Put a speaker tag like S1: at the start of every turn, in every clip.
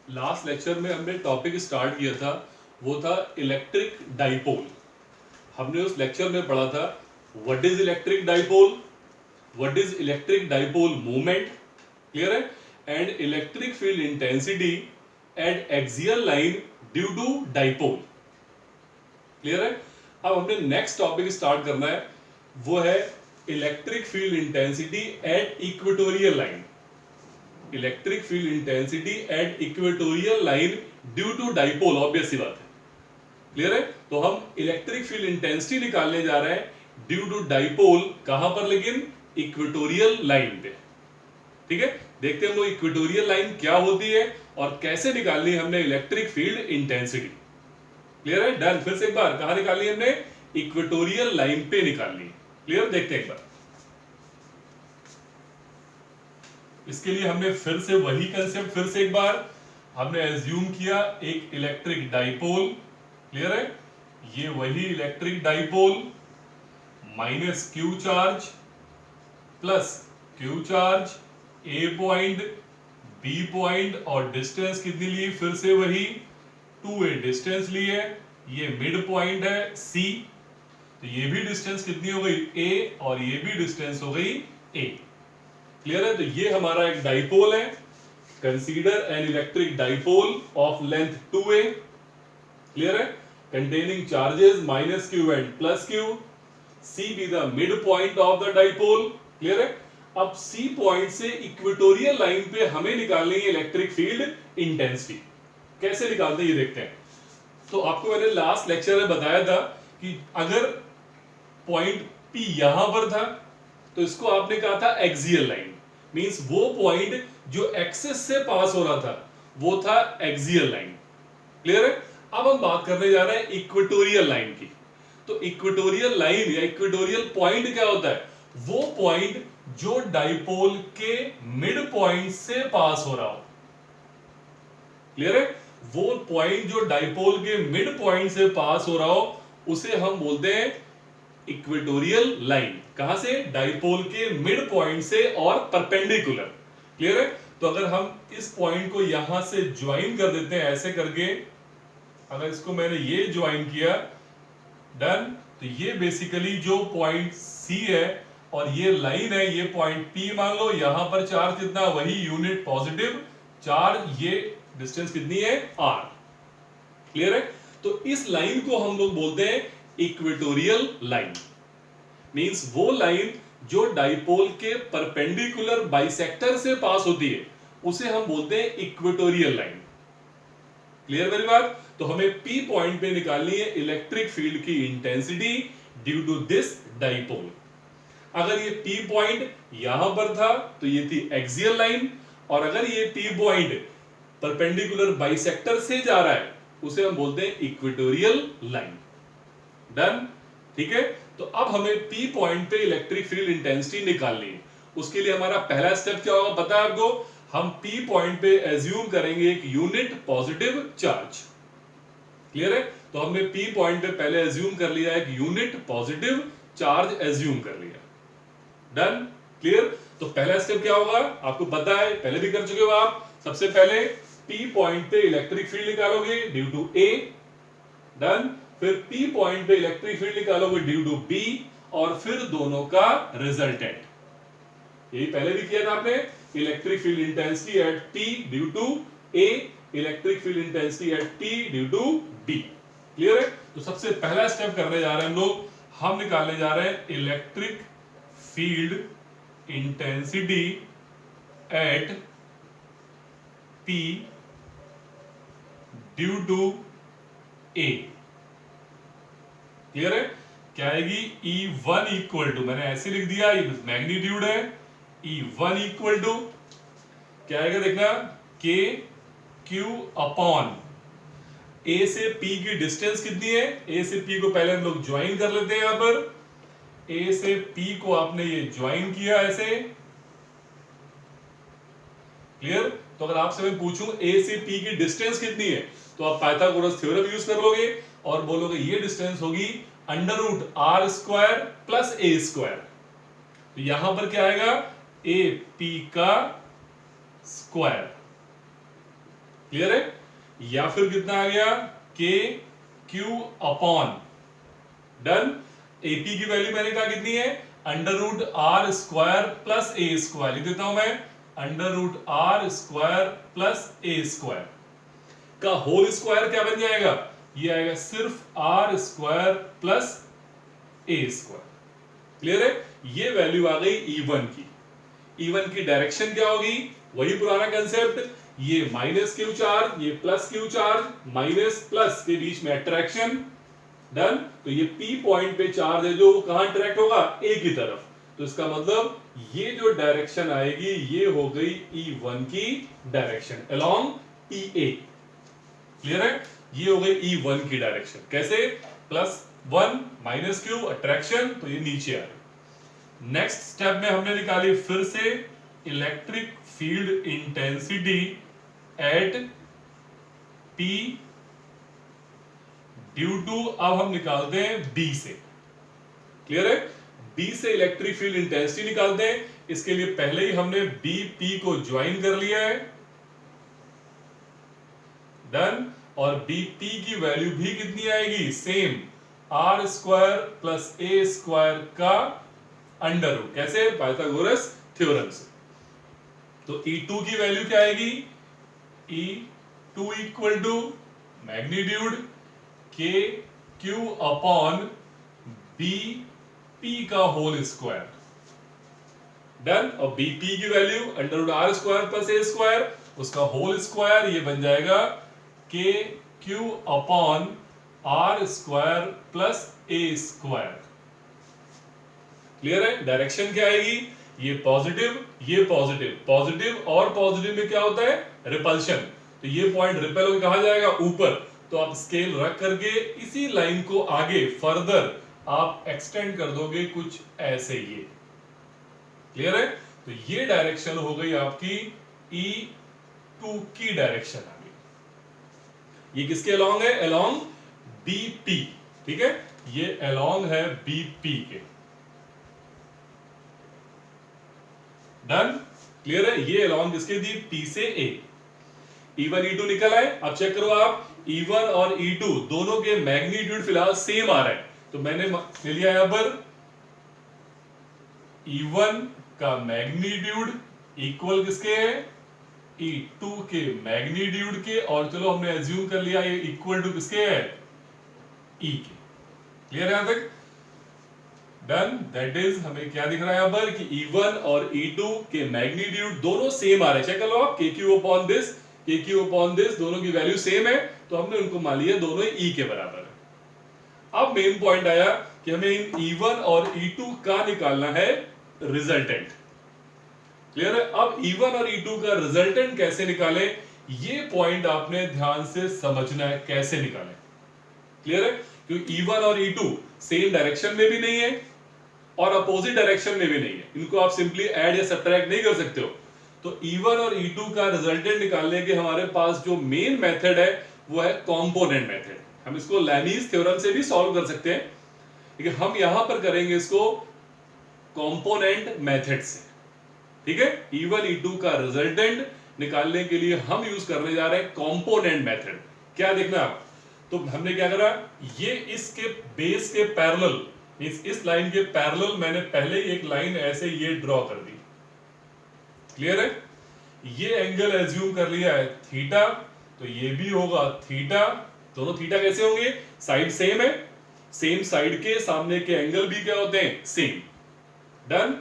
S1: Last lecture में हमने topic start किया था, वो था इलेक्ट्रिक डाइपोल। हमने उस लेक्चर में पढ़ा था what is electric dipole, what is electric dipole moment, clear है, and electric field intensity at axial line due to dipole, clear है। अब हमने नेक्स्ट टॉपिक स्टार्ट करना है, वो है electric field intensity at equatorial line. Electric field intensity at equatorial line due to dipole, obvious सी बात है, क्लियर है। तो हम इलेक्ट्रिक फील्ड इंटेंसिटी निकालने जा रहे हैं ड्यू टू डाइपोल, कहां पर, लेकिन इक्वेटोरियल लाइन पे, ठीक है। देखते हैं हम लोग इक्वेटोरियल लाइन क्या होती है और कैसे निकालनी है हमने इलेक्ट्रिक फील्ड इंटेंसिटी, क्लियर है। डन। फिर से एक बार, कहां निकालनी है हमने, इक्वेटोरियल लाइन पे निकालनी है, क्लियर। देखते हैं एक बार, इसके लिए हमने फिर से वही कंसेप्ट, फिर से एक बार हमने एज्यूम किया एक इलेक्ट्रिक डाइपोल, क्लियर है। ये वही electric dipole minus Q charge plus Q charge, A point B point, और डिस्टेंस कितनी ली, फिर से वही 2a डिस्टेंस ली है। ये मिड पॉइंट है सी, तो ये भी डिस्टेंस कितनी हो गई a, और ये भी डिस्टेंस हो गई a, क्लियर है। तो ये हमारा एक डाइपोल है। Consider an electric dipole of length 2a, clear है, containing charges minus q and plus q, c be the midpoint of the dipole, clear है। अब c पॉइंट से इक्वेटोरियल लाइन पे हमें निकालनी है इलेक्ट्रिक फील्ड इंटेंसिटी। कैसे निकालते हैं ये देखते हैं। तो आपको मैंने लास्ट लेक्चर में बताया था कि अगर पॉइंट p यहां पर था तो इसको आपने कहा था एक्सियल लाइन, मींस वो पॉइंट जो एक्सिस से पास हो रहा था वो था एक्सियल लाइन, क्लियर है। अब हम बात करने जा रहे हैं इक्वेटोरियल लाइन की। तो इक्वेटोरियल लाइन या इक्वेटोरियल पॉइंट क्या होता है, वो पॉइंट जो डाइपोल के मिड पॉइंट से पास हो रहा हो, क्लियर है। वो पॉइंट जो डाइपोल के मिड पॉइंट से पास हो रहा हो उसे हम बोलते हैं इक्वेटोरियल लाइन। कहां से, डाइपोल के मिड पॉइंट से और परपेंडिकुलर, क्लियर है। तो अगर हम इस पॉइंट को यहां से ज्वाइन कर देते हैं ऐसे करके, अगर इसको मैंने ये ज्वाइन किया, डन, तो ये बेसिकली जो पॉइंट C है और ये लाइन है, ये पॉइंट P मान लो, यहां पर चार्ज कितना, वही यूनिट पॉजिटिव चार्ज, ये डिस्टेंस कितनी है R, क्लियर है। तो इस लाइन को हम लोग बोलते हैं इक्वेटोरियल लाइन, मींस वो लाइन जो डाइपोल के परपेंडिकुलर बाइसेक्टर से पास होती है उसे हम बोलते हैं इक्वेटोरियल लाइन, क्लियर मेरी बात। तो हमें P पॉइंट पे निकालनी है इलेक्ट्रिक फील्ड की intensity due to this dipole. अगर ये P पॉइंट यहां पर था तो ये थी एक्सियल लाइन, और अगर ये P पॉइंट परपेंडिकुलर बाइसेक्टर से जा रहा है उसे हम बोलते हैं इक्वेटोरियल लाइन। डन, ठीक है। तो अब हमें P पॉइंट पे इलेक्ट्रिक फील्ड इंटेंसिटी निकालनी है। उसके लिए हमारा पहला स्टेप क्या होगा पता है आपको, हम P पॉइंट पे एज्यूम करेंगे एक यूनिट पॉजिटिव चार्ज, क्लियर है। तो हमने P पॉइंट पे पहले एज्यूम कर लिया, एक यूनिट पॉजिटिव चार्ज एज्यूम कर लिया, डन, क्लियर। तो पहला स्टेप क्या होगा आपको पता है, पहले भी कर चुके हो आप। सबसे पहले P पॉइंट पे इलेक्ट्रिक फील्ड निकालोगे ड्यू टू A, डन। फिर P पॉइंट पे इलेक्ट्रिक फील्ड निकालोगे ड्यू टू B, और फिर दोनों का रिजल्टेंट। यही पहले भी किया था आपने, electric field intensity at P due to A, electric field intensity at T due to B, clear है। तो सबसे पहला स्टेप करने जा रहे हैं हम लोग, हम निकालने जा रहे हैं electric field intensity at P due to A, clear है। क्या आएगी, E1 इक्वल टू, मैंने ऐसे लिख दिया, ये मैग्नीट्यूड है, E1 इक्वल टू क्या आएगा देखना, K Q अपॉन A से P की डिस्टेंस कितनी है, A से P को पहले हम लोग ज्वाइन कर लेते हैं। यहां पर A से P को आपने ये ज्वाइन किया ऐसे, क्लियर। तो अगर आपसे मैं पूछूं A से P की डिस्टेंस कितनी है तो आप पाइथागोरस थ्योरम यूज कर लोगे और बोलोगे ये डिस्टेंस होगी under root R square plus A square. तो यहां पर क्या आएगा, A P का स्क्वायर, क्लियर है? या फिर कितना आ गया K Q upon, done. AP की वैल्यू मैंने कहा कितनी है, under root R square plus A square, लिख देता हूं मैं, under root R square plus A square का होल स्क्वायर क्या बन जाएगा, ये आएगा सिर्फ R square plus A square. Clear है? ये वैल्यू आ गई E1 की। E1 की डायरेक्शन क्या होगी, वही पुराना कंसेप्ट, ये माइनस क्यू चार्ज, ये plus Q charge, minus plus के बीच में अट्रैक्शन, डन। तो ये P पॉइंट पे चार्ज है जो कहां अट्रैक्ट होगा, A की तरफ, तो इसका मतलब ये जो डायरेक्शन आएगी ये हो गई E1 की डायरेक्शन अलोंग EA। क्लियर है? ये हो गई E1 की डायरेक्शन। कैसे, +1 माइनस क्यू अट्रैक्शन, तो ये नीचे आ रही। नेक्स्ट स्टेप में हमने निकाली फिर से electric field intensity at P due to, अब हम निकालते हैं B से। क्लियर है? B से इलेक्ट्रिक फील्ड इंटेंसिटी निकालते हैं। इसके लिए पहले ही हमने BP को ज्वाइन कर लिया है, डन। और BP की वैल्यू भी कितनी आएगी, same, R square plus A square का अंडर रूट, कैसे, पाइथागोरस थ्योरम से। तो E2 की वैल्यू क्या आएगी, E2 equal to magnitude K Q upon B P का होल स्क्वायर, डन। और BP की value under root R square plus A square, उसका होल स्क्वायर, ये बन जाएगा K Q upon R square plus A square. Clear है? Direction क्या आएगी, ये पॉजिटिव, ये पॉजिटिव, पॉजिटिव और पॉजिटिव में क्या होता है, रिपल्शन, तो ये पॉइंट रिपेल होकर कहां जाएगा, ऊपर। तो आप स्केल रख करके इसी लाइन को आगे फर्दर आप एक्सटेंड कर दोगे कुछ ऐसे, ये क्लियर है? तो ये डायरेक्शन हो गई आपकी E2 की डायरेक्शन आ गई। ये किसके अलोंग है, अलोंग BP, ठीक है, ये अलोंग है BP के, डन। क्लियर है? ये अलोंग किसके दी, P से A। E1 E2 निकल आए। अब चेक करो आप, E1 और E2 दोनों के मैग्नीट्यूड फिलहाल सेम आ रहे हैं, तो मैंने ले लिया यहां पर E1 का मैग्नीट्यूड इक्वल किसके है, E2 के मैग्नीट्यूड के, और चलो हमने एज्यूम कर लिया ये इक्वल टू किसके है, E के। क्लियर है यहां तक, डन। दैट इज, हमें क्या दिख रहा है यहां पर कि E1 और E2 के मैग्नीट्यूड दोनों सेम आ रहे हैं। चेक कर लो आप, KQ upon this, KQ upon this, दोनों की वैल्यू सेम है, तो हमने उनको मान लिया दोनों E के बराबर है। अब मेन पॉइंट आया कि हमें इन E1 और E2 का निकालना है रिजल्टेंट। क्लियर है? अब E1 और E2 का रिजल्टेंट कैसे निकालें, ये पॉइंट आपने ध्यान से समझना है, कैसे निकालें। क्लियर है? क्योंकि E1 और E2 सेम डायरेक्शन में भी नहीं है और अपोजिट डायरेक्शन में भी नहीं है, इनको आप सिंपली ऐड या सब्ट्रैक्ट नहीं कर सकते हो। तो E1 और E2 का रिजल्टेंट निकालने के हमारे पास जो मेन मेथड है वो है कंपोनेंट मेथड। हम इसको लैमीज थ्योरम से भी सॉल्व कर सकते हैं, लेकिन हम यहां पर करेंगे इसको कंपोनेंट मेथड से, ठीक है। E1 E2 का रिजल्टेंट निकालने के लिए हम यूज करने जा रहे हैं कंपोनेंट मेथड। क्या देखना आप, तो हमने क्या करा, ये इसके बेस के पैरेलल, इस लाइन के पैरेलल मैंने पहले ही एक लाइन ऐसे ये ड्रॉ कर दी। क्लियर है? ये एंगल एज्यूम कर लिया है थीटा, तो ये भी होगा थीटा। दोनों थीटा कैसे होंगे, साइड सेम है, सेम साइड के सामने के एंगल भी क्या होते हैं, सेम, डन।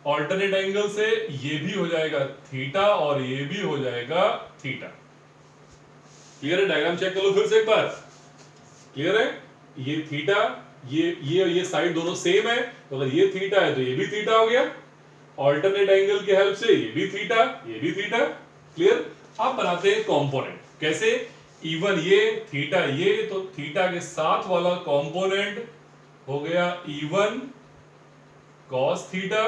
S1: ऑल्टरनेट एंगल से ये भी हो जाएगा थीटा और ये भी हो जाएगा थीटा। क्लियर है? डायग्राम चेक कर लो फिर से एक बार। क्लियर है? ये थीटा, ये साइड दोनों सेम है, तो अगर ये थीटा है तो ये भी थीटा हो गया। ऑल्टरनेट एंगल की हेल्प से ये भी थीटा, ये भी थीटा। क्लियर? आप बनाते हैं कंपोनेंट, कैसे, E1 ये, थीटा ये, तो थीटा के साथ वाला कंपोनेंट हो गया E1 cos थीटा,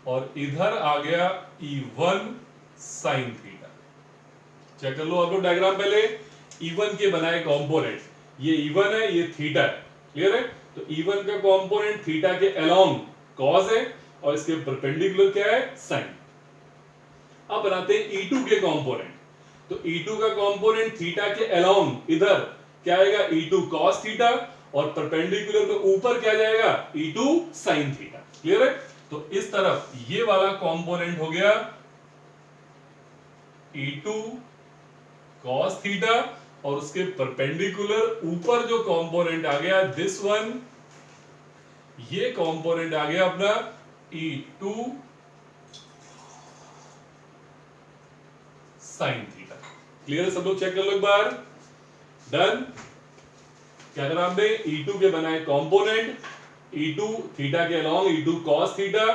S1: और इधर आ गया E1 sin थीटा। चेक कर लो आप लोग डायग्राम पहले। E1 के बनाए कंपोनेंट, ये E1 है, ये थीटा है। क्लियर है? तो E1 का कंपोनेंट थीटा के अलोंग cos है और इसके परपेंडिकुलर क्या है, sin। अब बनाते हैं E2 के कंपोनेंट, तो E2 का कंपोनेंट थीटा के अलोंग इधर क्या आएगा, E2 cos थीटा, और परपेंडिकुलर में ऊपर क्या जाएगा, E2 sin थीटा। क्लियर है? तो इस तरफ ये वाला कंपोनेंट हो गया E2 cos थीटा, और उसके परपेंडिकुलर ऊपर जो कंपोनेंट आ गया दिस वन, ये कंपोनेंट आ गया अपना E2 sin थीटा। क्लियर है? सब लोग चेक कर लो एक बार। डन। क्या करा हमने, E2 के बनाए कंपोनेंट, E2 थीटा के अलोंग E2 cos थीटा,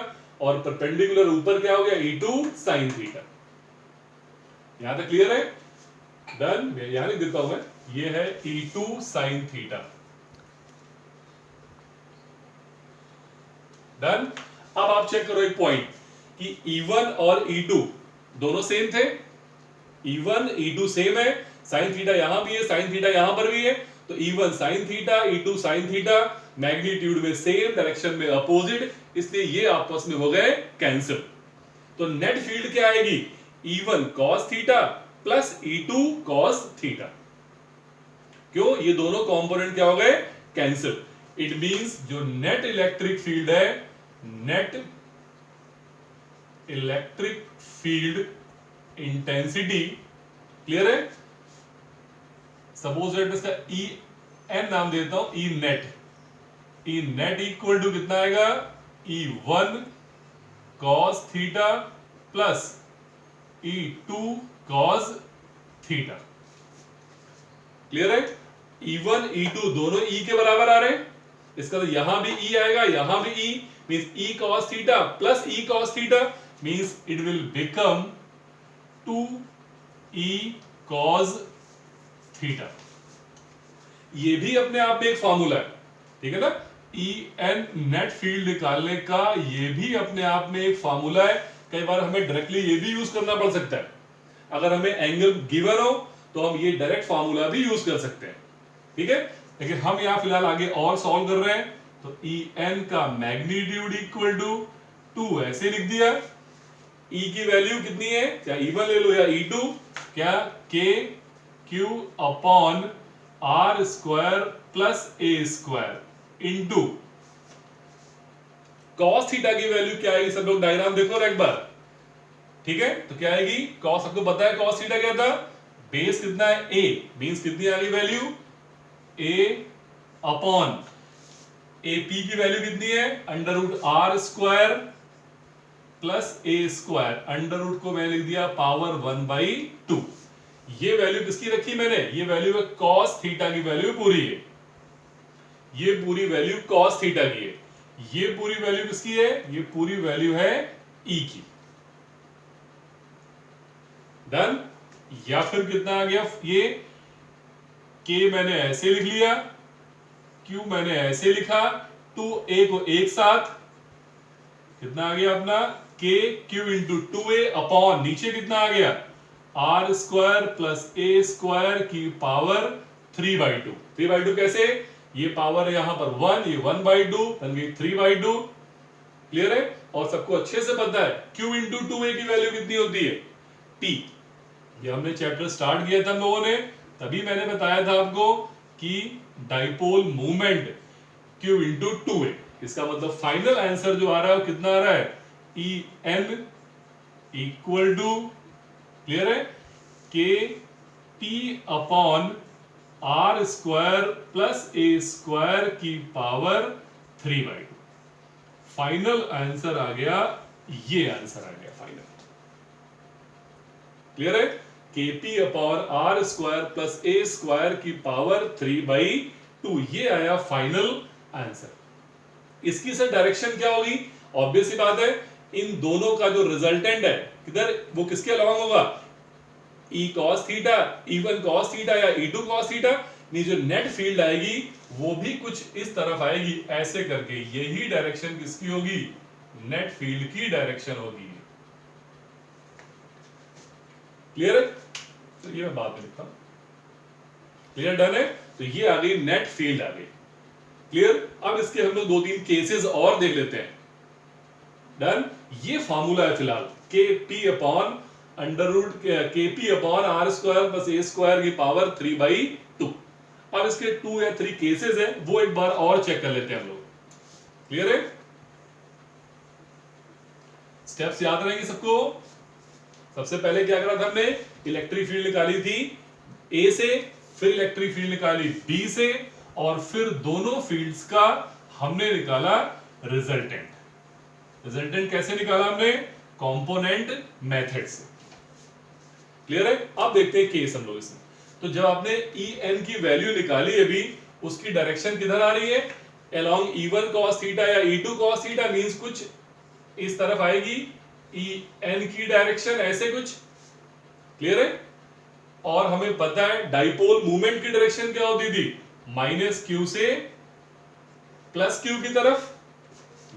S1: और परपेंडिकुलर ऊपर क्या हो गया, E2 sin थीटा। यहां तक क्लियर है? डन। यहां लिख देता हूं मैं, ये है E2 sin थीटा। डन। अब आप चेक करो एक पॉइंट कि E1 और E2 दोनों सेम थे, E1 E2 सेम है, sin थीटा यहां भी है, sin थीटा यहां पर भी है, तो E1 sin theta E2 sin theta, magnitude में सेम, डायरेक्शन में अपोजिट, इसलिए ये आपस में हो गए कैंसिल। तो नेट फील्ड क्या आएगी, E1 cos theta plus E2 cos theta. क्यों, ये दोनों कंपोनेंट क्या हो गए, कैंसिल। इट मींस जो नेट इलेक्ट्रिक फील्ड है, net electric field intensity, clear है, सपोज इसका ई एन नाम देता हूं, E net, E net equal to कितना आएगा, E1 cos theta plus E2 cos theta. Clear है? E1 E2 दोनों E के बराबर आ रहे हैं, इसका तो यहां भी E आएगा, यहां भी E, means E cos theta plus E cos theta, means it will become 2E cos theta. ये भी अपने आप में एक फॉर्मूला है, ठीक है ना, ई एन नेट फील्ड निकालने का ये भी अपने आप में एक फॉर्मूला है। कई बार हमें डायरेक्टली ये भी यूज करना पड़ सकता है, अगर हमें एंगल गिवन हो तो हम ये डायरेक्ट फॉर्मूला भी यूज कर सकते हैं, ठीक है। लेकिन हम यहां फिलहाल आगे और सॉल्व कर रहे हैं, तो ई एन का मैग्नीट्यूड इक्वल टू 2 ऐसे लिख दिया। ई की वैल्यू कितनी है, चाहे E1 ले लो या E2, क्या K Q upon R square plus A square into cos theta की वैल्यू क्या आएगी, सब लोग डायग्राम देखो एक बार, ठीक है। तो क्या आएगी, कॉस सबको पता है, कॉस थीटा क्या था, बेस कितना है ए, मींस कितनी आ गई value A upon A, P की वैल्यू कितनी है, under root R square plus A square, under root को मैंने लिख दिया पावर 1/2। ये वैल्यू किसकी रखी मैंने, ये वैल्यू है cos थीटा की वैल्यू पूरी है, ये पूरी वैल्यू cos थीटा की है, ये पूरी वैल्यू किसकी है, ये पूरी वैल्यू है E की। डन। या फिर कितना आ गया, ये K मैंने ऐसे लिख लिया, Q मैंने ऐसे लिखा, 2A को एक साथ, कितना आ गया अपना K Q into 2A upon नीचे कितना आ गया R square plus A square की पावर 3/2। 3/2 कैसे, ये पावर है यहां पर 1, ये 1/2 बन गई 3/2। क्लियर है? और सबको अच्छे से पता है Q इंटू 2A की वैल्यू कितनी होती है, T। ये हमने चैप्टर स्टार्ट किया था हम लोगों ने, तभी मैंने बताया था आपको कि dipole movement Q into 2A, इसका मतलब फाइनल आंसर जो आ रहा है वो कितना आ रहा है, En इक्वल टू, क्लियर है, K T upon R square plus A square की पावर 3/2। फाइनल आंसर आ गया, ये आंसर आ गया फाइनल। क्लियर है, K P upon R square plus A square की पावर 3/2, ये आया फाइनल आंसर। इसकी सर डायरेक्शन क्या होगी, ऑब्वियस सी बात है, इन दोनों का जो रिजल्टेंट है किधर, वो किसके अलॉन्ग होगा, E cos theta, E1 cos theta या E2 cos थीटा। जो नेट फील्ड आएगी वो भी कुछ इस तरफ आएगी ऐसे करके, यही डायरेक्शन किसकी होगी, नेट फील्ड की डायरेक्शन होगी। क्लियर है, तो ये मैं बाद में लिखता हूं। क्लियर, डन है, तो ये आ गई नेट फील्ड आ गई। क्लियर, अब इसके हम लोग 2-3 केसेस और देख लेते हैं। डन, ये फॉर्मूला है फिलहाल, K P upon under root KP upon R square plus A square की पावर 3/2। अब इसके 2 या 3 केसेस है, वो एक बार और चेक कर लेते हैं हम लोग। क्लियर है? स्टेप्स याद रहेंगे सबको? सबसे पहले क्या करा था हमने? इलेक्ट्रिक फील्ड निकाली थी ए से, फिर इलेक्ट्रिक फील्ड निकाली बी से, और फिर दोनों फील्ड्स का हमने निकाला रिजल्टेंट। रिजल्टेंट कैसे निकाला हमने? कंपोनेंट मेथड से। क्लियर है? अब देखते हैं केस हम लोग इसमें। तो जब आपने ई एन की वैल्यू निकाली अभी, उसकी डायरेक्शन किधर आ रही है? अलोंग E1 cos थीटा या E2 cos थीटा, मींस कुछ इस तरफ आएगी ई एन की डायरेक्शन, ऐसे कुछ। क्लियर है? और हमें पता है डाइपोल मूवमेंट की डायरेक्शन क्या होती थी? -q से +q की तरफ,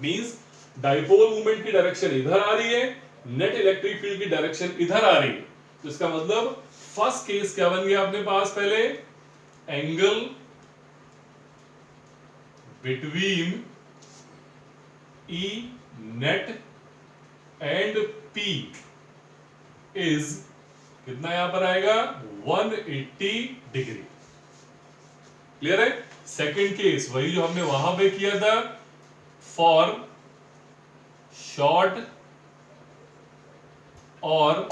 S1: मींस डाइपोल मूवमेंट की डायरेक्शन इधर आ रही है, नेट इलेक्ट्रिक फील्ड की डायरेक्शन इधर आ रही है। तो इसका मतलब फर्स्ट केस क्या बन गया अपने पास? पहले angle between E net and P is कितना? यहां पर आएगा 180 डिग्री। क्लियर है? सेकेंड केस वही जो हमने वहां पे किया था, फॉर शॉर्ट और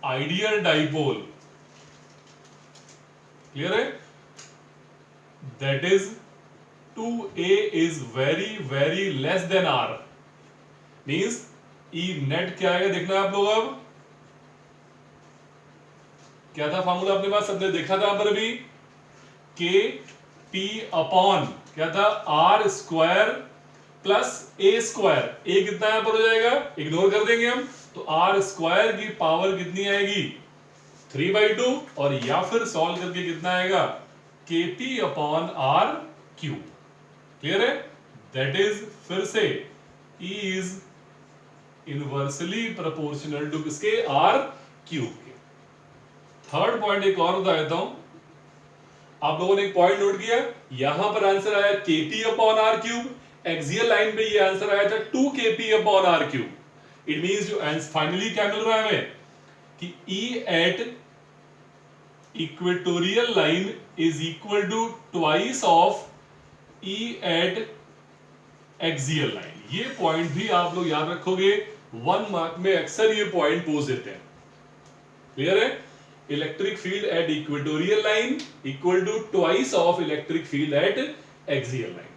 S1: आइडियल डाइपोल। क्लियर है? That is 2a is very less than r, means E net क्या आएगा देखना आप लोग। अब क्या था फॉर्मूला अपने पास? सबने देखा था पर अभी, के पी अपॉन क्या था? R square plus A square. A कितना यहां पर हो जाएगा? इग्नोर कर देंगे हम, तो आर स्क्वायर की पावर कितनी आएगी? 3/2, और या फिर सॉल्व करके कितना आएगा? K P upon R cube. Clear है? दैट इज फिर से E is inversely proportional to किसके? आर क्यूब के। थर्ड पॉइंट एक और बता देता हूं, आप लोगों ने एक पॉइंट नोट किया, यहां पर आंसर आया KP upon R cube, axial line पे ये आंसर आया था 2KP upon R cube. It means जो फाइनली क्या मिल रहा है हमें कि E at equatorial line is equal to twice of E at axial line. ये पॉइंट भी आप लोग याद रखोगे, 1 मार्क में अक्सर ये पॉइंट पूछ देते हैं। क्लियर है? Electric field at equatorial line equal to twice of electric field at axial line.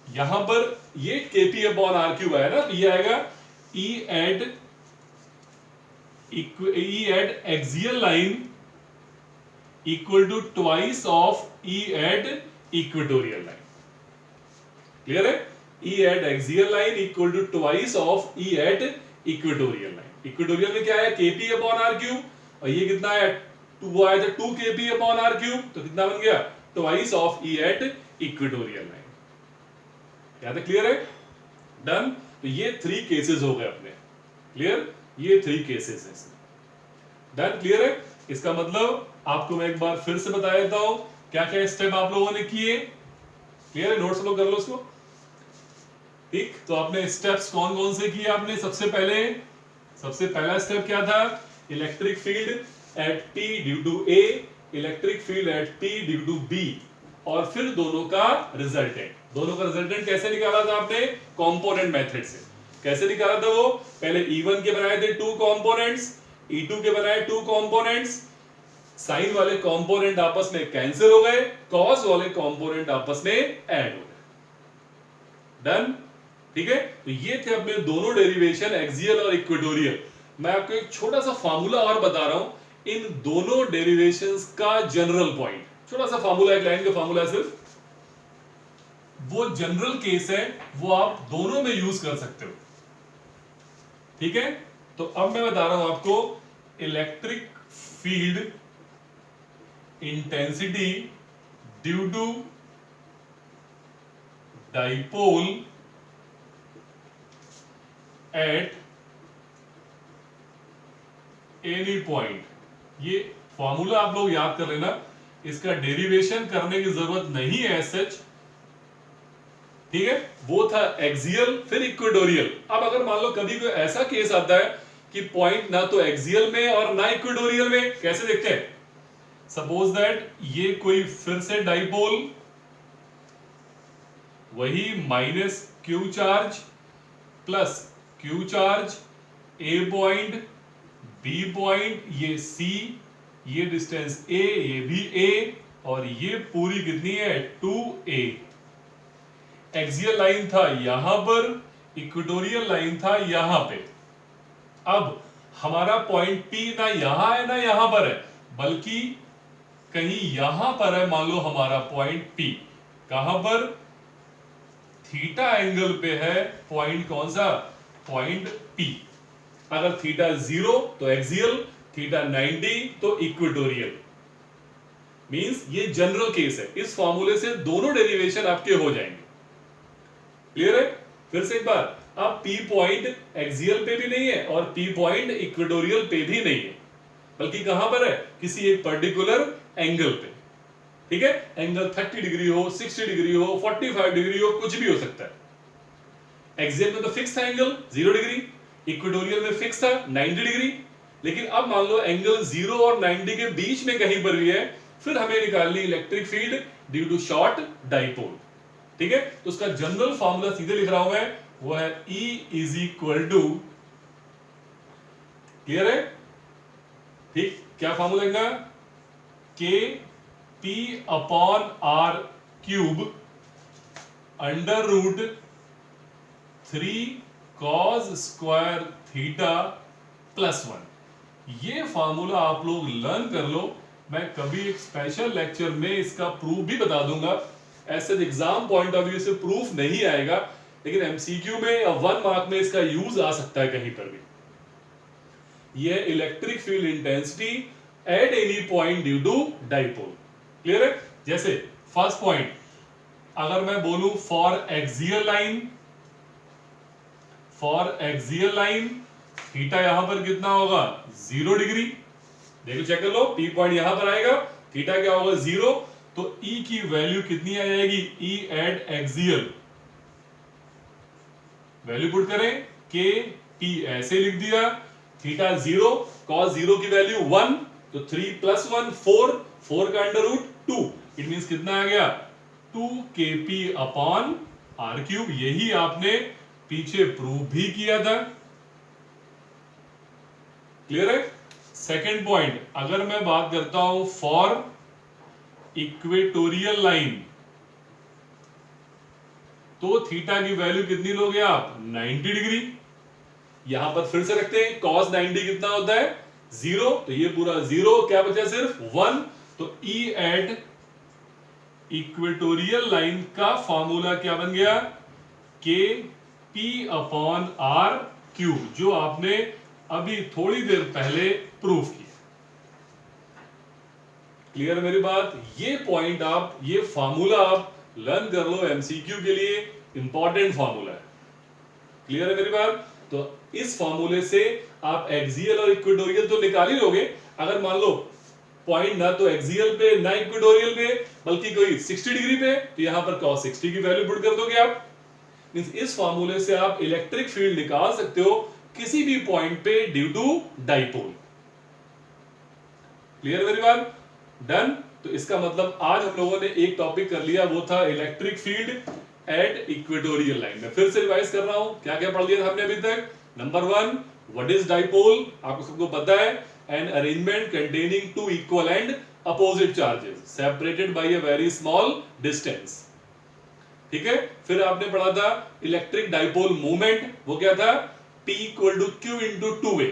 S1: यहां पर ये KP अपॉन आर क्यूब आया ना, ये आएगा E at axial line equal to twice of E at equatorial line. Clear है? E at axial line equal to twice of E at equatorial line. Equatorial में क्या है? KP अपॉन आर क्यूब, और ये कितना है? 2 आया था 2KP अपॉन आर क्यूब, तो कितना बन गया? Twice of E at equatorial line. क्या था? क्लियर है? डन। तो ये 3 केसेस हो गए अपने। क्लियर? ये 3 केसेस है। डन? क्लियर है? इसका मतलब आपको मैं एक बार फिर से बता देता हूं क्या क्या स्टेप आप लोगों ने किए। क्लियर है? नोट्स लोग कर लो उसको। ठीक, तो आपने स्टेप्स कौन कौन से किए? आपने सबसे पहला स्टेप क्या था? Electric field at P due to A, electric field at P due to B, और फिर दोनों का रिजल्टेंट। दोनों का रिजल्टेंट कैसे निकाला था आपने? कंपोनेंट मेथड से। कैसे निकाला था वो? पहले E1 के बनाए थे 2 कंपोनेंट्स, E2 के बनाए 2 कंपोनेंट्स, साइन वाले कंपोनेंट आपस में कैंसिल हो गए, कॉस वाले कंपोनेंट आपस में ऐड हो गए। डन? ठीक है? तो ये थे अपने दोनों डेरिवेशन, एक्सियल और इक्वेटोरियल। मैं आपको एक छोटा सा फार्मूला और बता रहा हूं इन दोनों डेरिवेशंस का जनरल पॉइंट। छोटा सा फार्मूला, एक लाइन का फार्मूला है सिर्फ, वो जनरल केस है, वो आप दोनों में यूज कर सकते हो। ठीक है? तो अब मैं बता रहा हूं आपको electric field intensity due to dipole at any point. ये फॉर्मूला आप लोग याद कर लेना, इसका डेरिवेशन करने की जरूरत नहीं है सच, ठीक है, वो था एक्सियल, फिर इक्वेटोरियल। अब अगर मान लो कभी कोई ऐसा केस आता है कि पॉइंट ना तो एक्सियल में और ना इक्वेटोरियल में, कैसे देखते हैं? सपोज दैट ये कोई फिर से डाइपोल, वही minus Q charge plus Q charge, A point, B point, ये सी, ये डिस्टेंस ए, ये भी ए, और ये पूरी कितनी है? 2a। एक्सियल लाइन था यहां पर, इक्वेटोरियल लाइन था यहां पे। अब हमारा पॉइंट P ना यहां है ना यहां पर है, बल्कि कहीं यहां पर है। मान लो हमारा पॉइंट P कहां पर? थीटा एंगल पे है पॉइंट, कौन सा? Point P। अगर थीटा 0 तो एक्सियल, थीटा 90 तो इक्वेटोरियल। मींस ये जनरल केस है, इस फॉर्मूले से दोनों डेरिवेशन आपके हो जाएंगे। क्लियर है? फिर से एक बार, अब P पॉइंट एक्सियल पे भी नहीं है और P पॉइंट इक्वेटोरियल पे भी नहीं है, बल्कि कहां पर है? किसी एक पर्टिकुलर एंगल पे। ठीक है, एंगल 30 डिग्री हो, 60 डिग्री हो, 45 डिग्री हो, कुछ भी हो सकता है। एक्सियल में तो फिक्स था एंगल 0 डिग्री, इक्वेटोरियल में फिक्स था 90 डिग्री। लेकिन अब मान लो एंगल 0 और 90 के बीच में कहीं पर भी है, फिर हमें निकालनी electric field due to short dipole. ठीक है, तो उसका जनरल फॉर्मूला सीधे लिख रहा हूं मैं, वो है E is equal to, clear है? ठीक, क्या फॉर्मूला लिखना? K P upon R cube under root 3 cos square theta plus 1। ये फॉर्मूला आप लोग लर्न कर लो, मैं कभी एक स्पेशल लेक्चर में इसका प्रूफ भी बता दूंगा। ऐसे एग्जाम पॉइंट ऑफ व्यू से प्रूफ नहीं आएगा, लेकिन एमसीक्यू में या 1 मार्क में इसका यूज आ सकता है कहीं पर भी। ये electric field intensity at any point due to dipole. Clear है? जैसे फर्स्ट पॉइंट, अगर मैं बोलूं फॉर एक्सियल लाइन थीटा यहां पर कितना होगा? 0 डिग्री। देखो चेक कर लो, P पॉइंट यहां पर आएगा, थीटा क्या होगा? 0। तो E की वैल्यू कितनी आ जाएगी? E at axial, value put करें, के P ऐसे लिख दिया, थीटा 0, cos 0 की वैल्यू 1, तो 3 प्लस 1 4, 4 का अंडर रूट 2, इट मींस कितना आ गया? 2 kp अपॉन r क्यूब। यही आपने पीछे प्रूव भी किया था। क्लियर है? सेकेंड पॉइंट, अगर मैं बात करता हूं फॉर इक्वेटोरियल लाइन, तो थीटा की वैल्यू कितनी लोगे आप? 90 डिग्री। यहां पर फिर से रखते हैं, cos 90 कितना होता है? 0, तो ये पूरा 0, क्या बचा? सिर्फ 1। तो E एट इक्वेटोरियल लाइन का फॉर्मूला क्या बन गया? के P अपॉन R क्यूब, जो आपने अभी थोड़ी देर पहले प्रूफ किया। क्लियर मेरी बात? ये पॉइंट आप, ये फॉर्मूला आप लर्न कर लो, एमसीक्यू के लिए इंपॉर्टेंट फॉर्मूला है। क्लियर है मेरी बात? तो इस फॉर्मूले से आप एक्सियल और इक्वेटोरियल तो निकाल ही लोगे। अगर मान लो पॉइंट ना तो एक्सियल पे ना इक्वेटोरियल पे, बल्कि कोई 60 डिग्री पे, तो यहां पर cos 60 की वैल्यू पुट कर दोगे आप। मींस इस फॉर्मूले से आप इलेक्ट्रिक फील्ड निकाल सकते हो किसी भी पॉइंट पे ड्यू टू डाइपोल। क्लियर मेरी बात? डन। तो इसका मतलब आज हम लोगों ने एक टॉपिक कर लिया, वो था electric field at equatorial line. मैं फिर से रिवाइज कर रहा हूं, क्या क्या पढ़ लिया था हमने अभी तक। नंबर 1, व्हाट इज डाइपोल, आपको सबको पता है, an arrangement containing two equal and opposite charges separated by a very small distance. ठीक है, फिर आपने पढ़ा था इलेक्ट्रिक डाइपोल मूवमेंट, वो क्या था? P equal to Q into 2a,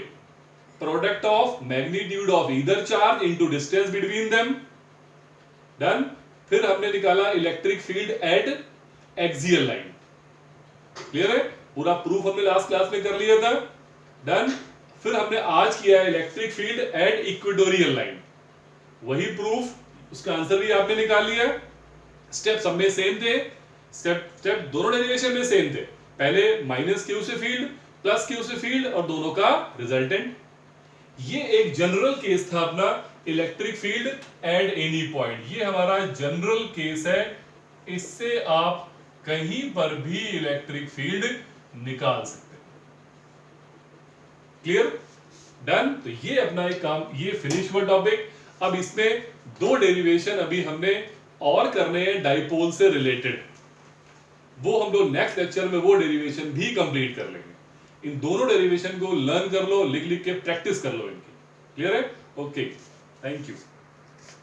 S1: product of magnitude of either charge into distance between them. Done. फिर हमने निकाला electric field at axial line. Clear है? पूरा प्रूफ हमने लास्ट क्लास में कर लिया था। डन। फिर हमने आज किया है electric field at equatorial line, वही प्रूफ, उसका आंसर भी आपने निकाल लिया। स्टेप सब में सेम थे, स्टेप दोनों डेरिवेशन में सेम थे। पहले माइनस क्यू से फील्ड, प्लस क्यू से फील्ड, और दोनों का रिजल्टेंट। ये एक जनरल केस था अपना, electric field eight any point. ये हमारा जनरल केस है, इससे आप कहीं पर भी इलेक्ट्रिक फील्ड निकाल सकते हैं। क्लियर? डन। तो ये अपना एक काम, ये फिनिश हुआ टॉपिक। अब इसमें दो डेरिवेशन अभी हमने और करने हैं डाइपोल से रिलेटेड, वो हम लोग नेक्स्ट लेक्चर में वो डेरिवेशन भी कंप्लीट कर लेंगे। इन दोनों डेरिवेशन को लर्न कर लो, लिख लिख के प्रैक्टिस कर लो इनकी। क्लियर है? Okay, thank you.